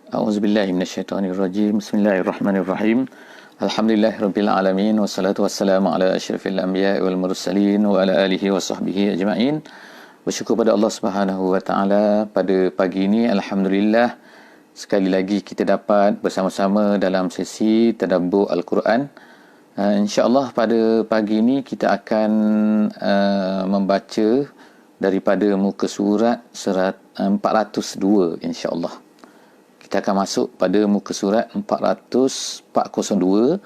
A'udzubillahi minasyaitonirrajim. Bismillahirrahmanirrahim. Alhamdulillahirabbil alamin wassalatu wassalamu ala asyrafil anbiya'i wal mursalin wa ala alihi wa sahbihi ajma'in. Bersyukur pada Allah Subhanahu wa taala pada pagi ini alhamdulillah sekali lagi kita dapat bersama-sama dalam sesi tadabbur Al-Quran. InsyaAllah pada pagi ini kita akan membaca daripada muka surat 402 insyaAllah. Kita akan masuk pada muka surat 402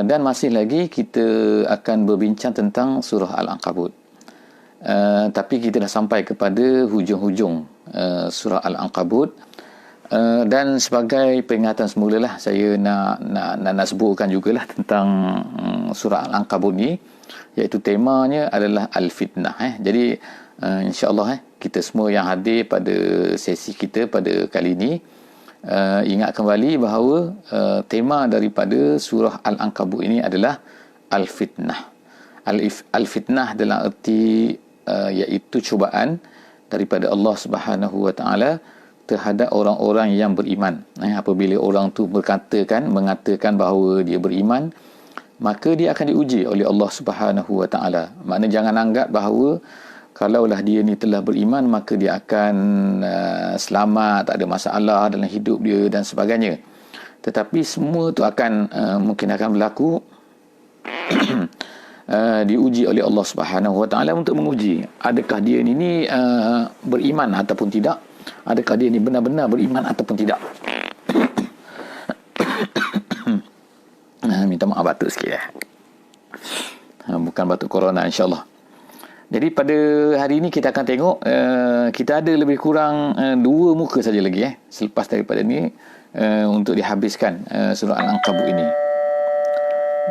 dan masih lagi kita akan berbincang tentang surah Al-Ankabut. Tapi kita dah sampai kepada hujung-hujung surah Al-Ankabut. Dan sebagai peringatan semulalah saya nak sebutkan jugalah tentang surah Al-Ankabut ni, iaitu temanya adalah Al-Fitnah. Jadi insya-Allah kita semua yang hadir pada sesi kita pada kali ini ingat kembali bahawa tema daripada surah Al-Ankabut ini adalah Al-Fitnah. Al-Fitnah dalam erti iaitu cubaan daripada Allah Subhanahu wa taala terhadap orang-orang yang beriman. Apabila orang tu mengatakan bahawa dia beriman, maka dia akan diuji oleh Allah Subhanahu wa taala. Maknanya jangan anggap bahawa kalaulah dia ni telah beriman maka dia akan selamat, tak ada masalah dalam hidup dia dan sebagainya. Tetapi semua tu akan mungkin akan berlaku diuji oleh Allah Subhanahu wa taala untuk menguji adakah dia ni beriman ataupun tidak. Adakah dia ni benar-benar beriman ataupun tidak. Minta maaf batuk sikit bukan batuk corona insyaAllah. Jadi pada hari ini kita akan tengok kita ada lebih kurang 2 muka saja lagi selepas daripada ni untuk dihabiskan surah Al-Ankabut ini.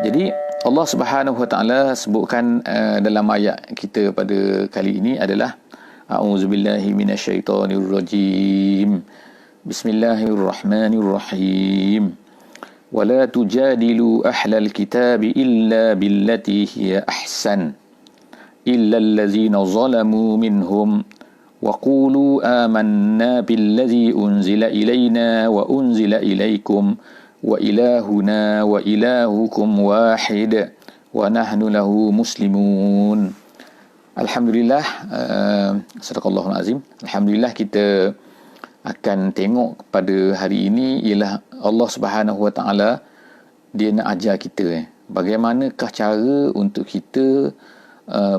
Jadi Allah Subhanahu wa taala sebutkan dalam ayat kita pada kali ini adalah A'udzubillahi minasyaitonirrajim. Bismillahirrahmanirrahim. Wala tujadilu ahlal kitabi illa billati hiya ahsan إلا الذين ظلموا منهم وقولوا آمنا بالذي أنزل إلينا وأنزل إليكم وإلهنا وإلهكم واحد ونحن له مسلمون. Alhamdulillah, sadaqallahul azim. Alhamdulillah kita akan tengok pada hari ini ialah Allah Subhanahu wa taala dia nak ajar kita bagaimanakah cara untuk kita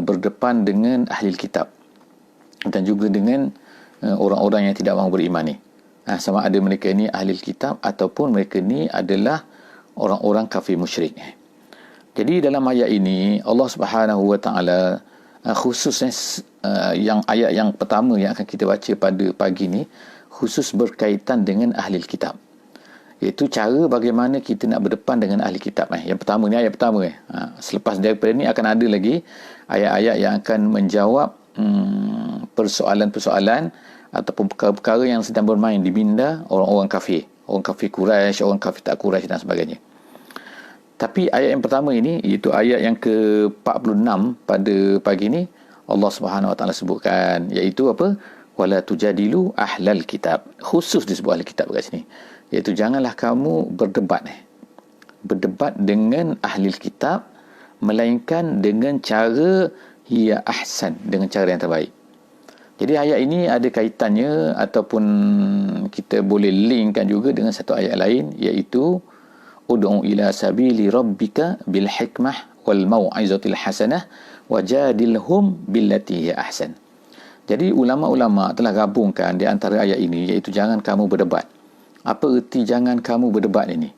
berdepan dengan ahli kitab dan juga dengan orang-orang yang tidak mahu beriman ni. Sama ada mereka ni ahli kitab ataupun mereka ni adalah orang-orang kafir musyrik. Jadi dalam ayat ini Allah Subhanahu wa taala khususnya yang ayat yang pertama yang akan kita baca pada pagi ni khusus berkaitan dengan ahli kitab. Iaitu cara bagaimana kita nak berdepan dengan ahli kitab. Yang pertama ni ayat pertama. Selepas daripada ni akan ada lagi ayat-ayat yang akan menjawab persoalan-persoalan ataupun perkara-perkara yang sedang bermain di minda orang-orang kafir. Orang kafir Quraisy, orang kafir tak Quraisy dan sebagainya. Tapi ayat yang pertama ini, iaitu ayat yang ke-46 pada pagi ini, Allah Subhanahu Wa Taala sebutkan, iaitu apa? Wala tujadilu ahlal kitab. Khusus disebut ahli kitab kat sini. Iaitu janganlah kamu berdebat dengan ahli kitab, melainkan dengan cara hiya ahsan, dengan cara yang terbaik. Jadi ayat ini ada kaitannya ataupun kita boleh linkkan juga dengan satu ayat lain, iaitu ud'u ila sabili rabbika bil hikmah wal mau'izatil hasanah wajadilhum billati hiya ahsan. Jadi ulama-ulama telah gabungkan di antara ayat ini, iaitu jangan kamu berdebat. Apa erti jangan kamu berdebat ini?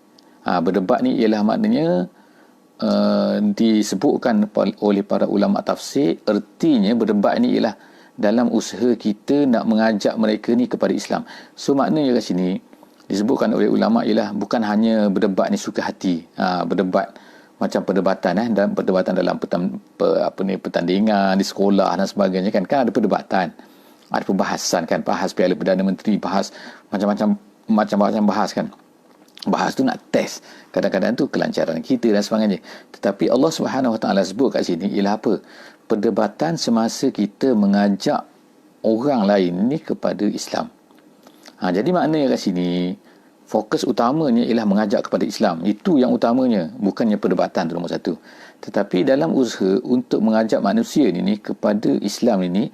Berdebat ni ialah maknanya disebutkan oleh para ulama tafsir, ertinya berdebat ini ialah dalam usaha kita nak mengajak mereka ni kepada Islam. So maknanya kat sini disebutkan oleh ulama ialah bukan hanya berdebat ni suka hati, berdebat macam perdebatan dan perdebatan dalam pertandingan di sekolah dan sebagainya kan ada perdebatan, ada perbahasan kan, bahas Piala Perdana Menteri, bahas macam-macam bahas kan. Bahas tu nak test kadang-kadang tu kelancaran kita dan sebagainya. Tetapi Allah Subhanahu Wa Taala sebut kat sini ialah apa? Perdebatan semasa kita mengajak orang lain ni kepada Islam. Jadi maknanya kat sini, fokus utamanya ialah mengajak kepada Islam. Itu yang utamanya, bukannya perdebatan tu nombor satu. Tetapi dalam usaha untuk mengajak manusia ini kepada Islam ini,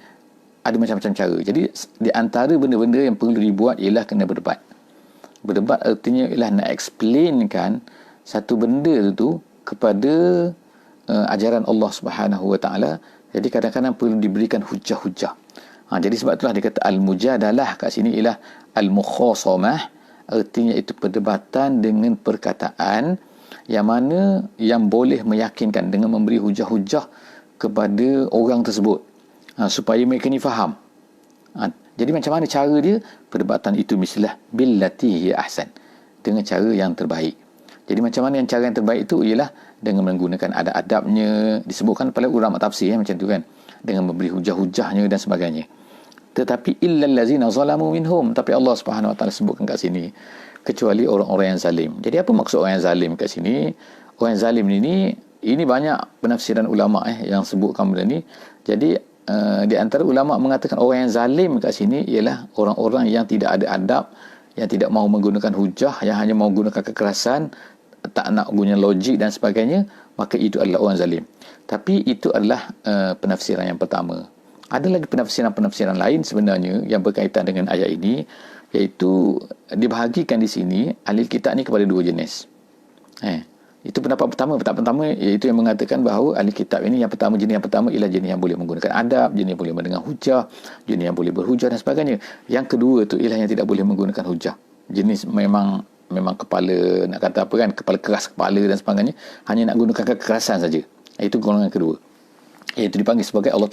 ada macam-macam cara. Jadi di antara benda-benda yang perlu dibuat ialah kena berdebat. Berdebat artinya ialah nak explainkan satu benda tu kepada ajaran Allah Subhanahu Wa Taala. Jadi kadang-kadang perlu diberikan hujah-hujah. Jadi sebab itulah dia kata al-mujadalah kat sini ialah al-mukhasamah, artinya itu perdebatan dengan perkataan yang mana yang boleh meyakinkan dengan memberi hujah-hujah kepada orang tersebut, supaya mereka ni faham. Jadi macam mana cara dia? Perdebatan itu mestilah billati hiya ahsan, dengan cara yang terbaik. Jadi macam mana yang cara yang terbaik itu? Ialah dengan menggunakan adab-adabnya, disebutkan oleh ulama tafsir macam tu kan, dengan memberi hujah-hujahnya dan sebagainya. Tetapi illal ladzina zalamu minhum, tapi Allah Subhanahu Wa Taala sebutkan kat sini kecuali orang-orang yang zalim. Jadi apa maksud orang yang zalim kat sini? Orang yang zalim ini banyak penafsiran ulama yang sebutkan benda ni. Jadi di antara ulama mengatakan orang yang zalim kat sini ialah orang-orang yang tidak ada adab, yang tidak mahu menggunakan hujah, yang hanya mahu menggunakan kekerasan, tak nak guna logik dan sebagainya, maka itu adalah orang zalim. Tapi itu adalah penafsiran yang pertama. Ada lagi penafsiran-penafsiran lain sebenarnya yang berkaitan dengan ayat ini, iaitu dibahagikan di sini ahli kitab ni kepada dua jenis. Itu pendapat pertama. Pendapat pertama iaitu yang mengatakan bahawa ahli kitab ini jenis yang pertama ialah jenis yang boleh menggunakan adab, jenis yang boleh mendengar hujah, jenis yang boleh berhujah dan sebagainya. Yang kedua tu ialah yang tidak boleh menggunakan hujah. Jenis memang kepala, nak kata apa kan, kepala keras kepala dan sebagainya, hanya nak gunakan kekerasan saja. Itu golongan kedua. Iaitu dipanggil sebagai Allah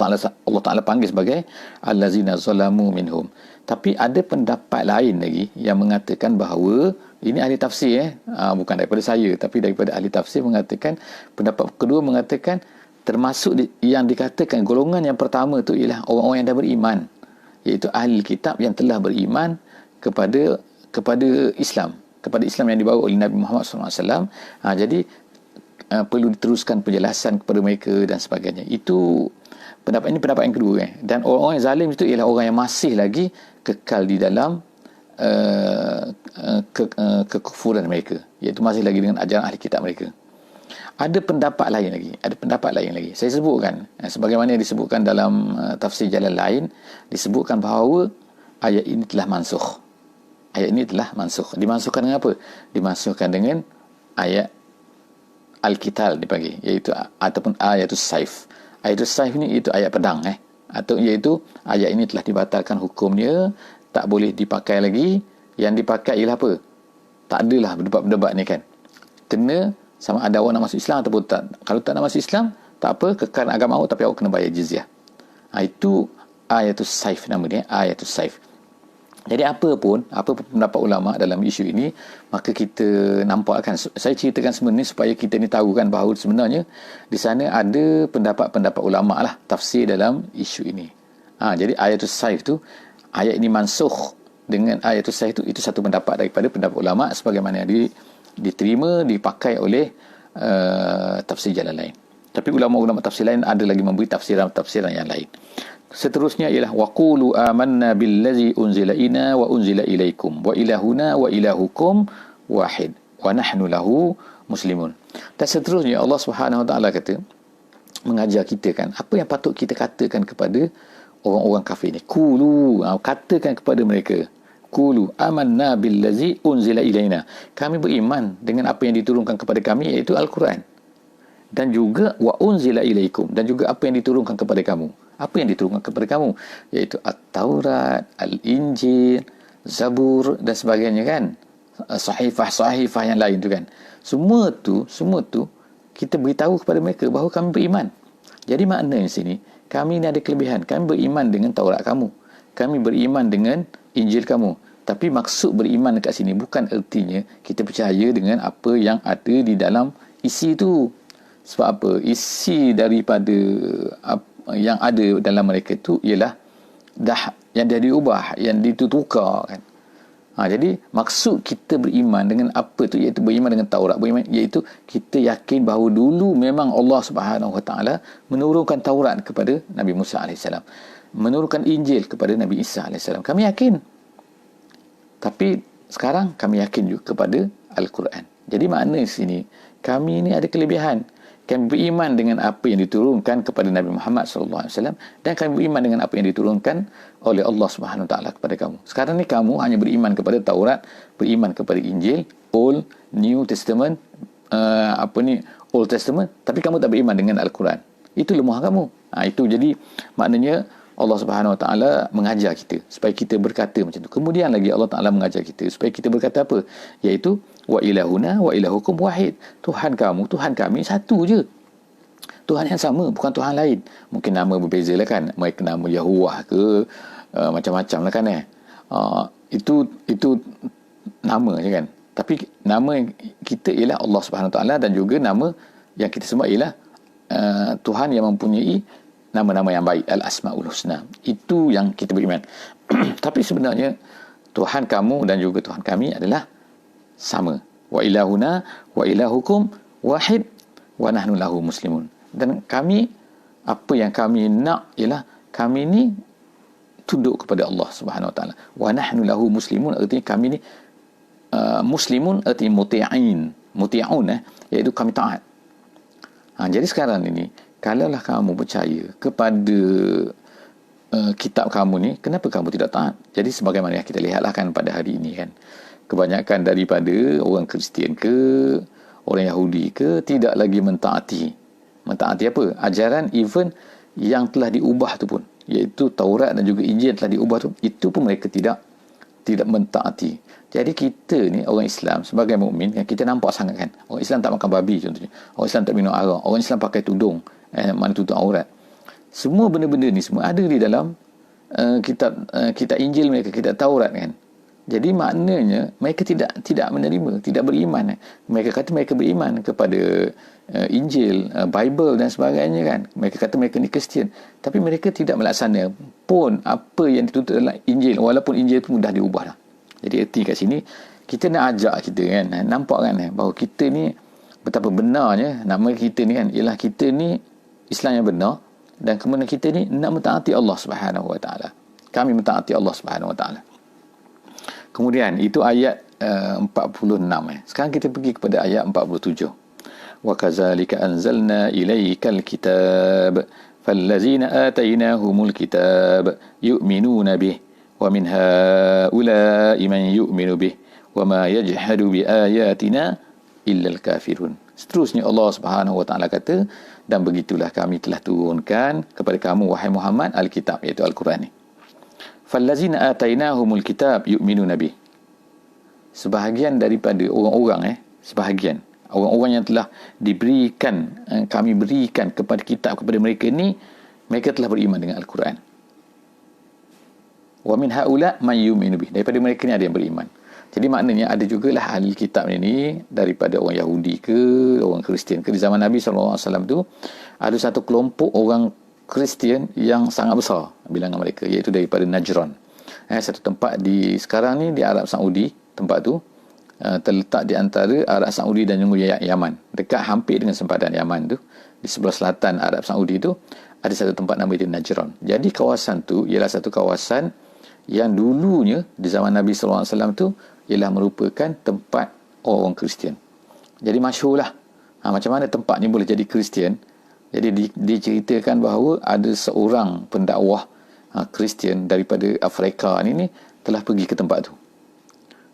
Ta'ala panggil sebagai allazina zalamu minhum. Tapi ada pendapat lain lagi yang mengatakan bahawa, ini ahli tafsir bukan daripada saya, tapi daripada ahli tafsir mengatakan, pendapat kedua mengatakan termasuk yang dikatakan golongan yang pertama tu ialah orang-orang yang dah beriman, iaitu ahli kitab yang telah beriman kepada Islam, kepada Islam yang dibawa oleh Nabi Muhammad SAW. Jadi perlu diteruskan penjelasan kepada mereka dan sebagainya. Itu pendapat yang kedua. Dan orang-orang yang zalim itu ialah orang yang masih lagi kekal di dalam kekufuran mereka, iaitu masih lagi dengan ajaran ahli kitab mereka. Ada pendapat lain lagi. Saya sebutkan sebagaimana yang disebutkan dalam tafsir jalan lain, disebutkan bahawa ayat ini telah mansukh. Dimansukkan dengan apa? Dimansukkan dengan ayat Al-Qital dipanggil, iaitu ataupun ayatus saif. Ayatus saif ni itu ayat pedang atau iaitu ayat ini telah dibatalkan hukumnya, tak boleh dipakai lagi. Yang dipakai ialah apa? Tak adalah berdebat-berdebat ni kan. Kena sama ada awak nak masuk Islam ataupun tak. Kalau tak nak masuk Islam, tak apa, kekal agama awak, tapi awak kena bayar jizyah. Itu ayatus saif nama dia, ayatus saif. Jadi apa pun pendapat ulama dalam isu ini, maka kita nampakkan, saya ceritakan sebenarnya supaya kita ni tahu kan bahawa sebenarnya di sana ada pendapat-pendapat ulama lah tafsir dalam isu ini. Jadi ayatus saif tu, ayat ini mansukh dengan ayatus saif tu, itu satu pendapat daripada pendapat ulama sebagaimana yang diterima, dipakai oleh tafsir jalan lain. Tapi ulama-ulama tafsir lain ada lagi memberi tafsiran yang lain. Seterusnya ialah waqulu amanna billazi unzila ina wa unzila ilaikum wa ilahuna wa ilahukum wahid wa nahnu lahu muslimun. Dan seterusnya Allah Subhanahu Wa Taala kata, mengajar kita kan apa yang patut kita katakan kepada orang-orang kafir ni. Qulu, katakan kepada mereka, qulu amanna billazi unzila ilaina, kami beriman dengan apa yang diturunkan kepada kami, iaitu Al-Quran, dan juga wa unzila ilaikum, dan juga apa yang diturunkan kepada kamu. Apa yang diturunkan kepada kamu? Iaitu At-Taurat, Al-Injil, Zabur dan sebagainya kan. Sahifah yang lain tu kan. Semua tu kita beritahu kepada mereka bahawa kami beriman. Jadi maknanya sini, kami ni ada kelebihan. Kami beriman dengan Taurat kamu. Kami beriman dengan Injil kamu. Tapi maksud beriman dekat sini bukan artinya kita percaya dengan apa yang ada di dalam isi itu. Sebab apa? Isi daripada yang ada dalam mereka itu ialah dah yang dah diubah, yang ditukar kan. Jadi maksud kita beriman dengan apa tu, iaitu beriman dengan Taurat, iaitu kita yakin bahawa dulu memang Allah Subhanahu Wa Taala menurunkan Taurat kepada Nabi Musa AS, menurunkan Injil kepada Nabi Isa AS. Kami yakin. Tapi sekarang kami yakin juga kepada Al-Quran. Jadi makna sini, kami ini ada kelebihan. Kami beriman dengan apa yang diturunkan kepada Nabi Muhammad SAW, dan kami beriman dengan apa yang diturunkan oleh Allah Subhanahu Wa Taala kepada kamu. Sekarang ni kamu hanya beriman kepada Taurat, beriman kepada Injil, Old, New Testament, Old Testament, tapi kamu tak beriman dengan Al-Quran. Itu lemah kamu. Itu jadi maknanya Allah Subhanahu Wa Taala mengajar kita supaya kita berkata macam tu. Kemudian lagi Allah Taala mengajar kita supaya kita berkata apa? Iaitu wa ilahuna wa ilahukum wahid. Tuhan kamu, Tuhan kami satu je. Tuhan yang sama, bukan Tuhan lain. Mungkin nama berbeza lah kan. Mereka nama Yahuwah ke macam-macam lah kan itu nama je kan. Tapi nama kita ialah Allah Subhanahu Wa Taala, dan juga nama yang kita sembah ialah Tuhan yang mempunyai nama-nama yang baik, Al-Asma'ul Husna. Itu yang kita beriman. Tapi sebenarnya Tuhan kamu dan juga Tuhan kami adalah sama. Wa ilahuna wa ilahukum wahid wa nahnu lahu muslimun. Dan kami, apa yang kami nak ialah kami ni tunduk kepada Allah Subhanahu Wa Taala. Wa nahnu lahu muslimun, artinya kami ni muslimun artinya muti'un, iaitu kami taat. Jadi sekarang ini, kalaulah kamu percaya kepada kitab kamu ni, kenapa kamu tidak taat? Jadi sebagaimana yang kita lihatlah kan pada hari ini kan, kebanyakan daripada orang Kristian ke, orang Yahudi ke, tidak lagi mentaati apa? Ajaran even yang telah diubah tu pun, iaitu Taurat dan juga Injil yang telah diubah tu, itu pun mereka tidak mentaati. Jadi kita ni orang Islam sebagai mukmin kan, kita nampak sangat kan, orang Islam tak makan babi contohnya, orang Islam tak minum arak, orang Islam pakai tudung, mana tutup aurat. Semua benda-benda ni semua ada di dalam kitab Injil mereka, kitab Taurat kan. Jadi maknanya mereka tidak menerima, tidak beriman. Mereka kata mereka beriman kepada Injil, Bible dan sebagainya kan. Mereka kata mereka ni Kristian, tapi mereka tidak melaksana pun apa yang dituntut dalam Injil, walaupun Injil pun dah diubah dah. Jadi erti kat sini kita nak ajak kita kan, nampak kan bahawa kita ni betapa benarnya nama kita ni kan, ialah kita ni Islam yang benar, dan kemudian kita ni nak mentaati Allah Subhanahu Wa Taala. Kami mentaati Allah Subhanahu Wa Taala. Kemudian itu ayat 46. Sekarang kita pergi kepada ayat 47. Wa kadzalika anzalna ilaikal kitab fallazina atainahumul kitab yu'minuna bih wa min haula'i man yu'minu bih wa ma yajhadu bi ayatina illa al-kafirun. Seterusnya Allah Subhanahu Wa Taala kata, dan begitulah kami telah turunkan kepada kamu wahai Muhammad Alkitab, iaitu Al-Quran ni. Fallazina atainahumul kitab yu'minuna bih. Sebahagian daripada orang-orang sebahagian orang-orang yang telah diberikan, kami berikan kepada kitab kepada mereka ni, mereka telah beriman dengan Al-Quran. Wa min haula man yu'minu bih. Daripada mereka ni ada yang beriman. Jadi maknanya ada jugalah ahli kitab ini daripada orang Yahudi ke, orang Kristian ke. Di zaman Nabi SAW tu ada satu kelompok orang Kristian yang sangat besar bilangan mereka, iaitu daripada Najran. Satu tempat di sekarang ni di Arab Saudi. Tempat tu terletak di antara Arab Saudi dan juga Yaman, dekat hampir dengan sempadan Yaman tu. Di sebelah selatan Arab Saudi tu ada satu tempat nama itu Najran. Jadi kawasan tu ialah satu kawasan yang dulunya di zaman Nabi SAW tu ialah merupakan tempat orang Kristian. Jadi masyhurlah macam mana tempat ni boleh jadi Kristian. Jadi diceritakan bahawa ada seorang pendakwah Kristian daripada Afrika ni telah pergi ke tempat tu.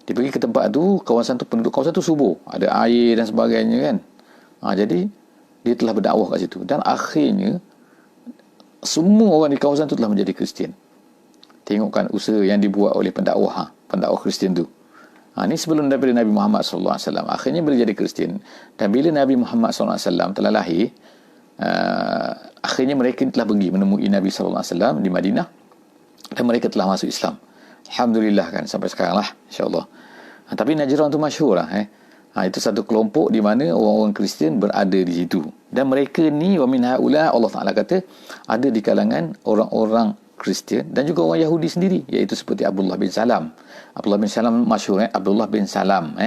Dia pergi ke tempat tu, penduduk kawasan tu subur, ada air dan sebagainya kan. Jadi dia telah berdakwah kat situ, dan akhirnya semua orang di kawasan tu telah menjadi Kristian. Tengokkan usaha yang dibuat oleh pendakwah Kristian tu. Ini sebelum daripada Nabi Muhammad SAW. Akhirnya boleh jadi Kristian. Dan bila Nabi Muhammad SAW telah lahir, akhirnya mereka telah pergi menemui Nabi SAW di Madinah, dan mereka telah masuk Islam. Alhamdulillah kan, sampai sekarang lah, insyaAllah. Tapi Najran tu masyhur lah. Itu satu kelompok di mana orang-orang Kristian berada di situ. Dan mereka ni, wa min haula, Allah Ta'ala kata, ada di kalangan orang-orang Kristian dan juga orang Yahudi sendiri, iaitu seperti Abdullah bin Salam. Abdullah bin Salam masyhur, Abdullah bin Salam.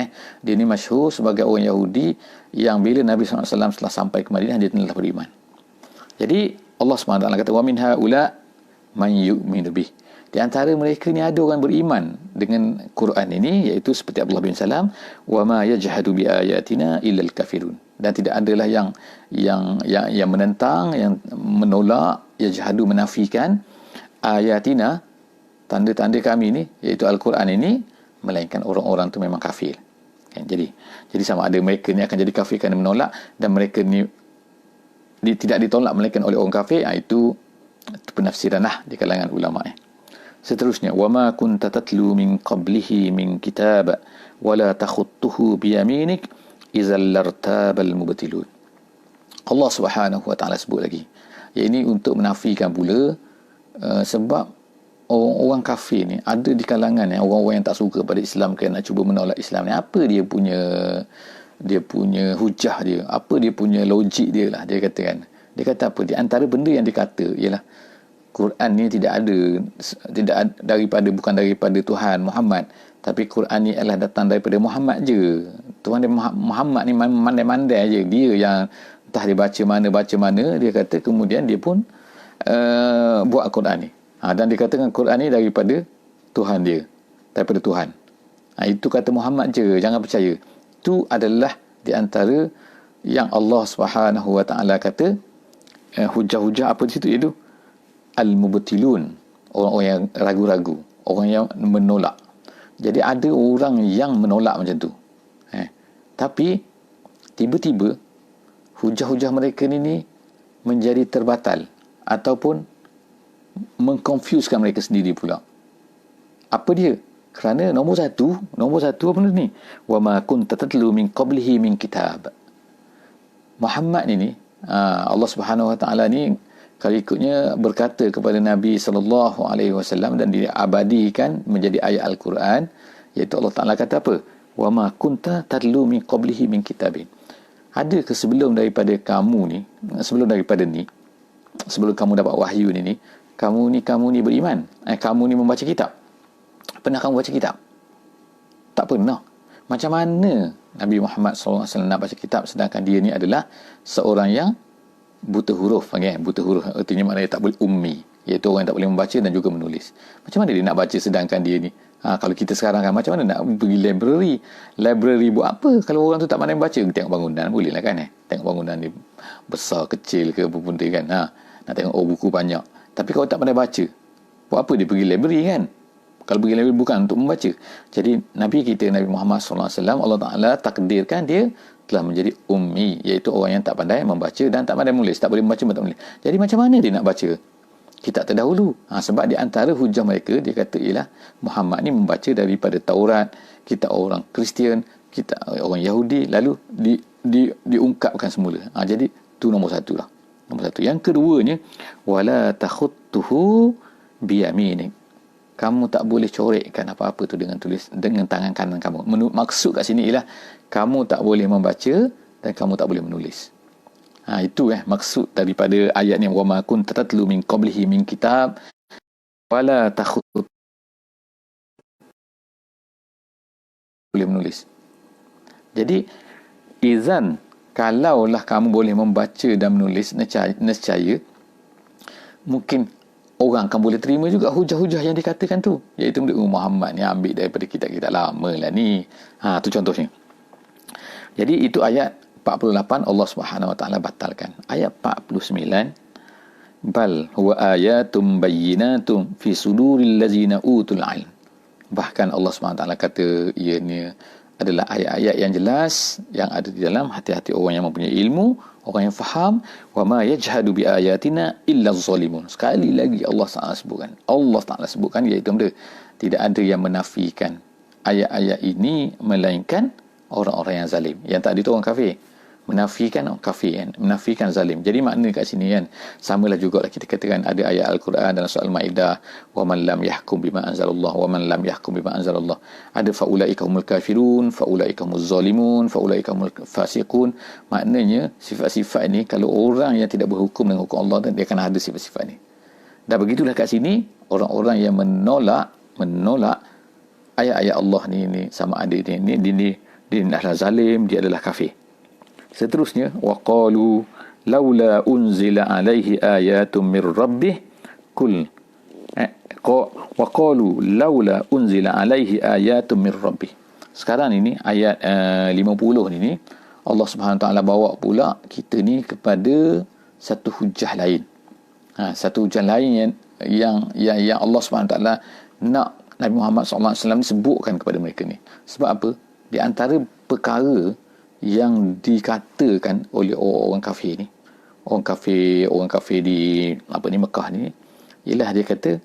Dia ni masyhur sebagai orang Yahudi yang bila Nabi SAW telah sampai ke Madinah, dia telah beriman. Jadi Allah SWT kata, wa min haula man yu'minu bih. Di antara mereka ni ada orang beriman dengan Quran ini, iaitu seperti Abdullah bin Salam, wa ma yajhadu bi ayatina illa al-kafirun. Dan tidak adalah yang menentang, yang menolak, yajhadu, menafikan ayatina, tanda-tanda kami ni, iaitu Al-Quran ini, melainkan orang-orang tu memang kafir. Jadi sama ada mereka ni akan jadi kafir kerana menolak, dan mereka ni tidak ditolak melainkan oleh orang kafir. Itu penafsiran lah di kalangan ulama. Seterusnya, wama kunta tatlu min qablihi min kitab wala takhuttuhu biyaminik idzal lartabal mubtilun. Allah Subhanahu wa taala sebut lagi, ini untuk menafikan pula sebab orang kafir ni ada di kalangan orang-orang yang tak suka pada Islam, kan, nak cuba menolak Islam ni. Apa dia punya hujah dia, apa dia punya logik dia lah, dia katakan. Dia kata apa? Di antara benda yang dia kata ialah Quran ni bukan daripada Tuhan Muhammad, tapi Quran ni adalah datang daripada Muhammad je. Tuhan dia Muhammad ni mandai-mandai je. Dia yang entah dia baca mana, dia kata kemudian dia pun buat Quran ni. Dan dia katakan Quran ni daripada Tuhan dia, daripada Tuhan. Itu kata Muhammad je, jangan percaya. Itu adalah di antara yang Allah Subhanahu wa taala kata hujah-hujah apa di situ, iaitu al-mubtilun, orang-orang yang ragu-ragu, orang yang menolak. Jadi ada orang yang menolak macam tu. Tapi tiba-tiba hujah-hujah mereka ni menjadi terbatal ataupun mengkonfuskan mereka sendiri pula. Apa dia? Kerana nombor satu apa ni? Wa ma kunta tatlu min qablihi min kitab. Muhammad ni Allah Subhanahu wa taala ni kalau ikutnya berkata kepada Nabi sallallahu alaihi wasallam dan diabadikan menjadi ayat Al-Quran, iaitu Allah Taala kata apa? Wa ma kunta tatlu min qablihi min kitabin. Ada ke sebelum daripada kamu dapat wahyu ni, kamu ni beriman? Kamu ni membaca kitab? Pernah kamu baca kitab? Tak pernah. Macam mana Nabi Muhammad SAW nak baca kitab sedangkan dia ni adalah seorang yang buta huruf? Buta huruf artinya maknanya tak boleh ummi, iaitu orang yang tak boleh membaca dan juga menulis. Macam mana dia nak baca sedangkan dia ni kalau kita sekarang kan, macam mana nak pergi library buat apa? Kalau orang tu tak pandai membaca, tengok bangunan boleh lah kan, tengok bangunan ni besar kecil ke apa pun kan, nak tengok buku banyak. Tapi kalau tak pandai baca, buat apa dia pergi library kan? Kalau pergi library bukan untuk membaca. Jadi Nabi kita, Nabi Muhammad SAW, Allah Ta'ala takdirkan dia telah menjadi ummi, iaitu orang yang tak pandai membaca dan tak pandai menulis, tak boleh membaca dan tak menulis. Jadi macam mana dia nak baca kitab terdahulu? Sebab di antara hujah mereka, dia kata ialah Muhammad ni membaca daripada Taurat, kitab orang Kristian, kitab orang Yahudi, lalu diungkapkan semula. Jadi tu nombor satu lah. Nombor satu. Yang keduanya, wala takhuttuhu biyaminik. Kamu tak boleh corekkan apa-apa tu dengan tangan kanan kamu. Maksud kat sini ialah kamu tak boleh membaca dan kamu tak boleh menulis. Itu maksud daripada ayat ni, wa ma kunta tatlu min qablihi min kitab wala takhut, boleh menulis. Jadi izan, kalaulah kamu boleh membaca dan menulis, nescaya mungkin orang akan boleh terima juga hujah-hujah yang dikatakan tu, iaitu Muhammad ni ambil daripada kitab-kitab lama lah ni. Tu contohnya. Jadi itu ayat 48 Allah Subhanahu wa taala batalkan. Ayat 49, bal huwa ayatum bayyinatum fi suduril ladzina utul ilm. Bahkan Allah Subhanahu wa taala kata ianya adalah ayat-ayat yang jelas yang ada di dalam hati-hati orang yang mempunyai ilmu, orang yang faham. Wa ma yajhadu bi ayatina illa zalimun. Sekali lagi Allah Taala sebutkan iaitu tidak ada yang menafikan ayat-ayat ini melainkan orang-orang yang zalim. Yang tadi tu orang kafir, menafikan orang kafir kan, menafikan zalim. Jadi makna kat sini kan samalah jugalah kita katakan ada ayat Al-Quran dalam surah Al-Maidah, wa man lam yahkum bima anzalallah wa man lam yahkum bima anzalallah. Ada faulaika humul kafirun, faulaika humuz zalimun, faulaika humul fasiqun. Maknanya sifat-sifat ini kalau orang yang tidak berhukum dengan hukum Allah, dia akan ada sifat-sifat ni. Dan begitulah kat sini orang-orang yang menolak ayat-ayat Allah ni sama ada dia adalah zalim, dia adalah kafir. Seterusnya, waqalu laula unzila alaihi ayatun mir rabbih kul Wa qalu laula unzila alaihi ayatun min rabbih. Sekarang ini ayat 50 ni Allah Subhanahu Wa Taala bawa pula kita ni kepada satu hujah lain. Satu hujah lain yang Allah Subhanahu Wa Taala nak Nabi Muhammad sallallahu alaihi wasallam sebutkan kepada mereka ni. Sebab apa? Di antara perkara yang dikatakan oleh orang kafir ni, orang kafir di Mekah ni, ialah dia kata,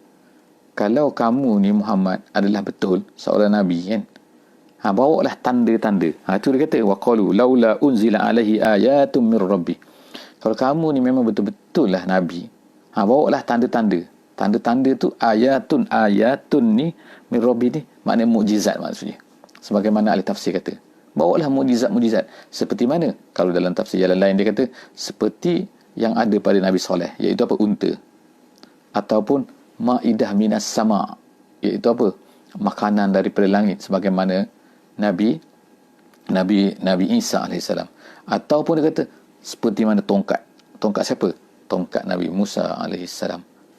kalau kamu ni Muhammad adalah betul seorang nabi kan, bawalah tanda-tanda. Itu dia kata, waqalu laula unzila alaihi ayatun mir rabbi. Kalau kamu ni memang betul-betul lah nabi, bawalah tanda-tanda. Tanda-tanda tu ayatun ni mir rabbi ni makna mukjizat maksudnya. Sebagaimana ahli tafsir kata, bawalah mukjizat. Seperti mana? Kalau dalam tafsir jalan lain dia kata seperti yang ada pada Nabi Saleh, iaitu apa? Unta. Ataupun ma'idah minas sama', iaitu apa? Makanan daripada langit, sebagaimana Nabi Isa AS. Ataupun dia kata seperti mana tongkat siapa? Tongkat Nabi Musa AS.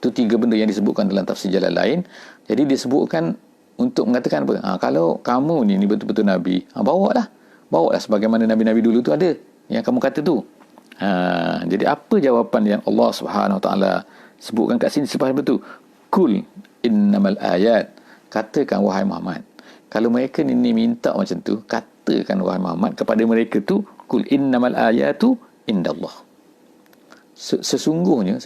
Itu 3 benda yang disebutkan dalam tafsir jalan lain. Jadi disebutkan untuk mengatakan apa? Kalau kamu ni betul-betul Nabi, bawalah sebagaimana Nabi-Nabi dulu tu ada yang kamu kata tu. Jadi apa jawapan yang Allah Subhanahu Wa Taala sebutkan kat sini selepas itu? Kul innamal ayat. Katakan wahai Muhammad, kalau mereka ni minta macam tu, katakan wahai Muhammad kepada mereka tu, kul innamal ayatu indallah. Sesungguhnya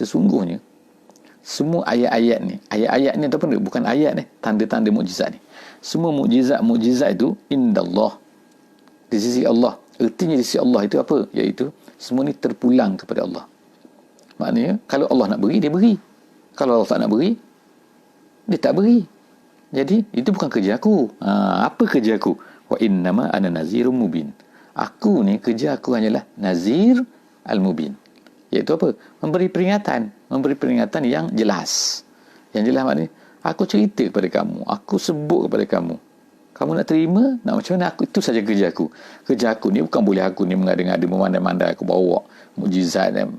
semua ayat-ayat ni ataupun bukan ayat ni, tanda-tanda mukjizat ni, semua mukjizat itu indallah, di sisi Allah. Artinya di sisi Allah itu apa? Iaitu semua ni terpulang kepada Allah. Maknanya kalau Allah nak beri, dia beri. Kalau Allah tak nak beri, dia tak beri. Jadi itu bukan kerja aku. Apa kerja aku? Wa innama ana nazirun mubin. Aku ni, kerja aku hanyalah nazir al-mubin. Iaitu apa? Memberi peringatan yang jelas. Yang jelas maknanya, aku cerita kepada kamu, aku sebut kepada kamu. Kamu nak terima, nak macam mana, itu saja kerja aku. Kerja aku ni bukan boleh aku ni mengada-ngada, memandai-mandai, aku bawa mukjizat dan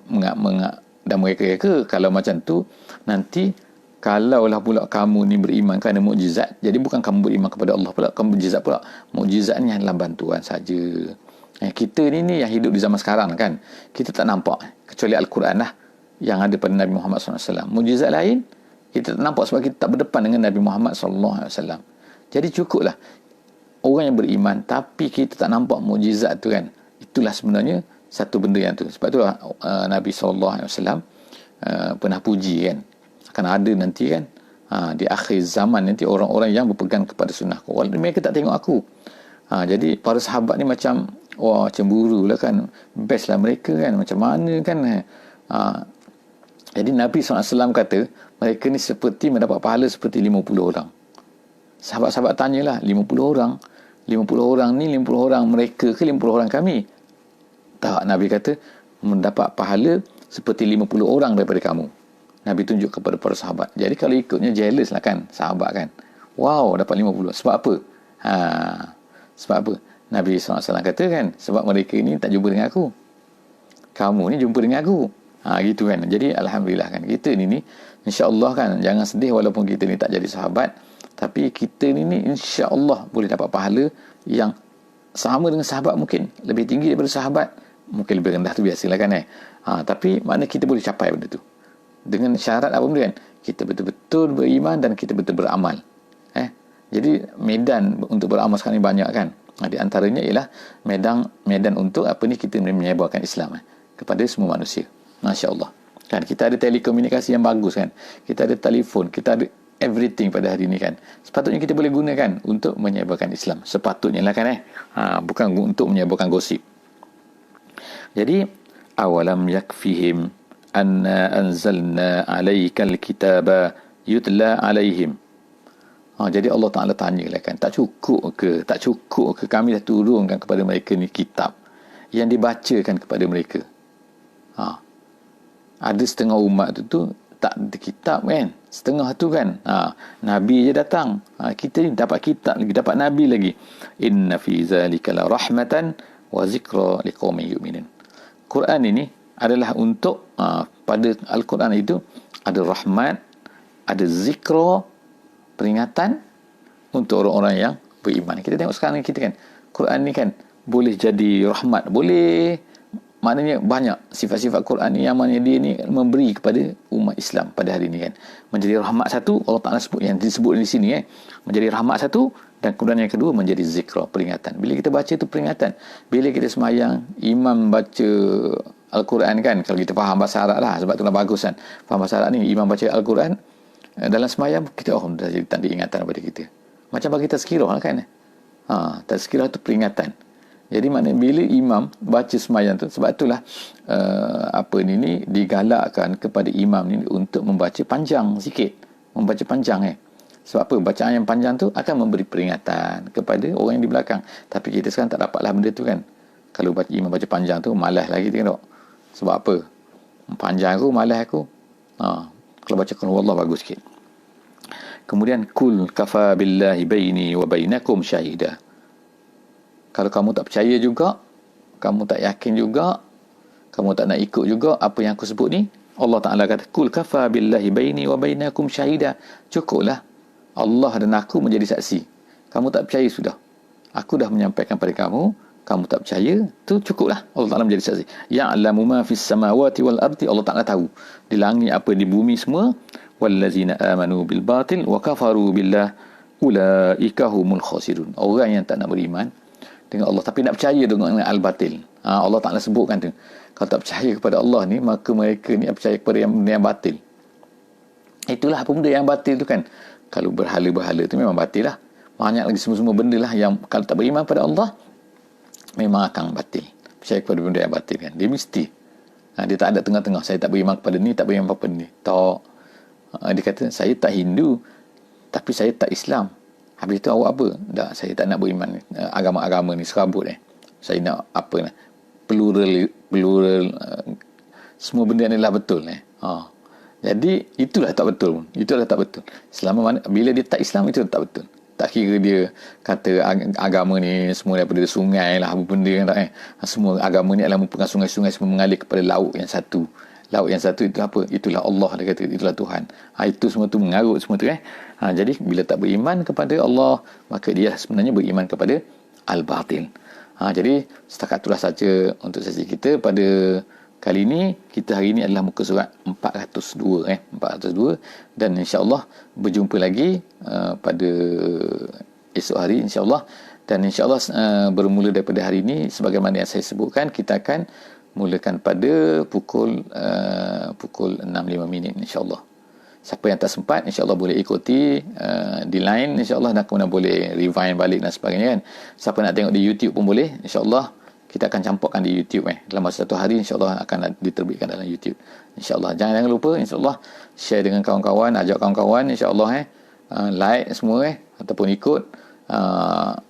dan mereka. Kalau macam tu, nanti kalaulah pula kamu ni beriman kerana mukjizat, jadi bukan kamu beriman kepada Allah pula, kamu mukjizat pula. Mukjizat ni hanyalah bantuan saja. Kita ni yang hidup di zaman sekarang kan, kita tak nampak kecuali Al-Quran lah yang ada pada Nabi Muhammad SAW. Mukjizat lain kita tak nampak sebab kita tak berdepan dengan Nabi Muhammad SAW. Jadi cukuplah orang yang beriman tapi kita tak nampak mukjizat tu kan, itulah sebenarnya satu benda yang tu. Sebab itulah Nabi SAW pernah puji kan, akan ada nanti kan, di akhir zaman nanti orang-orang yang berpegang kepada sunnah. Walaupun mereka tak tengok aku. Jadi para sahabat ni macam cemburu lah kan, best lah mereka kan, macam mana kan. Jadi Nabi SAW kata mereka ni seperti mendapat pahala seperti 50 orang. Sahabat-sahabat tanyalah, 50 orang ni 50 orang mereka ke 50 orang kami? Tak, Nabi kata mendapat pahala seperti 50 orang daripada kamu. Nabi tunjuk kepada para sahabat. Jadi kalau ikutnya jealous lah kan sahabat kan, wow dapat 50. Sebab apa? Sebab apa? Nabi SAW kata kan, sebab mereka ni tak jumpa dengan aku, kamu ni jumpa dengan aku. Gitu kan. Jadi Alhamdulillah kan, kita ni insya-Allah kan, jangan sedih walaupun kita ni tak jadi sahabat, tapi kita ni insya-Allah boleh dapat pahala yang sama dengan sahabat, mungkin lebih tinggi daripada sahabat, mungkin lebih rendah tu biasalah kan tapi makna kita boleh capai benda tu dengan syarat apa benda kan, kita betul-betul beriman dan kita betul beramal. Jadi medan untuk beramal sekarang ni banyak kan. Di antaranya ialah medan untuk apa ni, kita menyebarkan Islam kepada semua manusia. Masya-Allah. Kan kita ada telekomunikasi yang bagus kan. Kita ada telefon, kita ada everything pada hari ini kan. Sepatutnya kita boleh gunakan untuk menyebarkan Islam. Sepatutnya lah kan bukan untuk menyebarkan gosip. Jadi awalam yakfihim anna anzalna alaikal kitaba yutla alaihim. Jadi Allah Ta'ala tanyalah kan, tak cukup ke kami dah turunkan kepada mereka ni kitab yang dibacakan kepada mereka. Ada setengah umat tu tak ada kitab kan, setengah tu kan. Nabi je datang, kita ni dapat kitab lagi, dapat Nabi lagi. Inna fi zalika la rahmatan wa zikra liqaumin yu'minin. Quran ini adalah untuk pada Al-Quran itu ada rahmat, ada zikra, peringatan untuk orang-orang yang beriman. Kita tengok sekarang ni, kita kan, Quran ni kan boleh jadi rahmat, boleh, maknanya banyak sifat-sifat Quran ni yang mana dia ni memberi kepada umat Islam pada hari ni kan. Menjadi rahmat satu, Allah Ta'ala sebut, yang disebut di sini menjadi rahmat satu, dan kemudian yang kedua menjadi zikra, peringatan. Bila kita baca itu peringatan. Bila kita semayang, imam baca Al-Quran kan, kalau kita faham bahasa Arab lah, sebab itulah bagus kan, faham bahasa Arab ni, imam baca Al-Quran dalam semayang, kita dah jadi tanda ingatan kepada kita. Macam bagi tazkirah lah kan. Tazkirah tu peringatan. Jadi maknanya bila imam baca semayang tu, sebab itulah digalakkan kepada imam ni untuk membaca panjang sikit, membaca panjang sebab apa? Bacaan yang panjang tu akan memberi peringatan kepada orang yang di belakang. Tapi kita sekarang tak dapatlah benda tu kan. Kalau imam baca panjang tu, malas lagi tengok. Sebab apa? Panjang aku, malas aku. Kalau baca Qul Huwallah bagus sikit. Kemudian kul kafa billahi baini wa bainakum syahida. Kalau kamu tak percaya juga, kamu tak yakin juga, kamu tak nak ikut juga apa yang aku sebut ni, Allah Ta'ala kata kul kafa billahi baini wa bainakum syahida. Cukuplah Allah dan aku menjadi saksi. Kamu tak percaya sudah. Aku dah menyampaikan pada kamu, kamu tak percaya, tu cukuplah Allah Ta'ala menjadi saksi. Ya'lamu ma fis samawati wal ardi, Allah Ta'ala tahu di langit apa di bumi semua. Wallazina amanu bil batil wa kafaru billah ulaika humul khasirun. Orang yang tak nak beriman dengan Allah tapi nak percaya dengan al-batil. Allah Ta'ala sebutkan tu. Kalau tak percaya kepada Allah ni, maka mereka ni percaya kepada yang batil. Itulah apa benda yang batil tu kan. Kalau berhala-berhala tu memang batil lah. Banyak lagi semua-semua benda lah yang kalau tak beriman pada Allah, memang akan batil. Percaya kepada benda yang batil kan. Dia mesti. Dia tak ada tengah-tengah. Saya tak beriman kepada ni, tak beriman apa ni. Tak. Dia kata, saya tak Hindu, tapi saya tak Islam. Habis itu awak apa? Tak, saya tak nak beriman agama-agama ni, serabut Saya nak apa ni? Plural, semua benda ni lah betul Jadi itulah tak betul. Itulah tak betul. Selama mana bila dia tak Islam, itu tak betul. Tak kira dia kata agama ni semua daripada sungai lah, apa benda kan tak semua agama ni adalah merupakan sungai-sungai semua mengalir kepada laut yang satu. Laut yang satu itu apa? Itulah Allah, dia kata itulah Tuhan. Itu semua tu mengarut semua tu jadi bila tak beriman kepada Allah, maka dia sebenarnya beriman kepada al-batil. Jadi setakat itulah saja untuk sesi kita pada kali ini. Kita hari ini adalah muka surat 402 402, dan insya-Allah berjumpa lagi pada esok hari insya-Allah. Dan insya-Allah bermula daripada hari ini, sebagaimana yang saya sebutkan, kita akan mulakan pada pukul 6.05 insya-Allah. Siapa yang tak sempat, insya-Allah boleh ikuti di line insya-Allah, dan kemudian boleh rewind balik dan sebagainya kan. Siapa nak tengok di YouTube pun boleh insya-Allah. Kita akan campurkan di YouTube dalam masa satu hari, insya-Allah akan diterbitkan dalam YouTube insya-Allah. Jangan lupa insya-Allah share dengan kawan-kawan, ajak kawan-kawan insya-Allah like semua ataupun ikut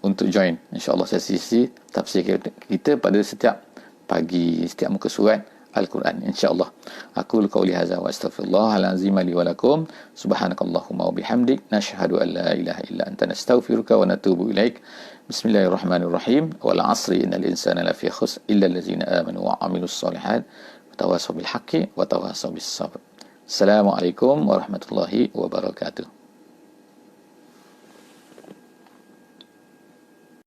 untuk join insya-Allah sesi tafsir kita pada setiap pagi, setiap muka surat Al-Quran insya-Allah. Aku qauli hadza wa astaghfirullahal azim li wa lakum. Subhanakallahumma wa bihamdik, nashhadu an la ilaha illa anta, nastaghfiruka wa natubu ilaik. Bismillahirrahmanirrahim. Wal 'asri innal insana lafi khusr illa allazina amanu wa 'amilus solihat wa tawassaw bil haqqi wa tawassaw bis sabr. Assalamualaikum warahmatullahi wabarakatuh.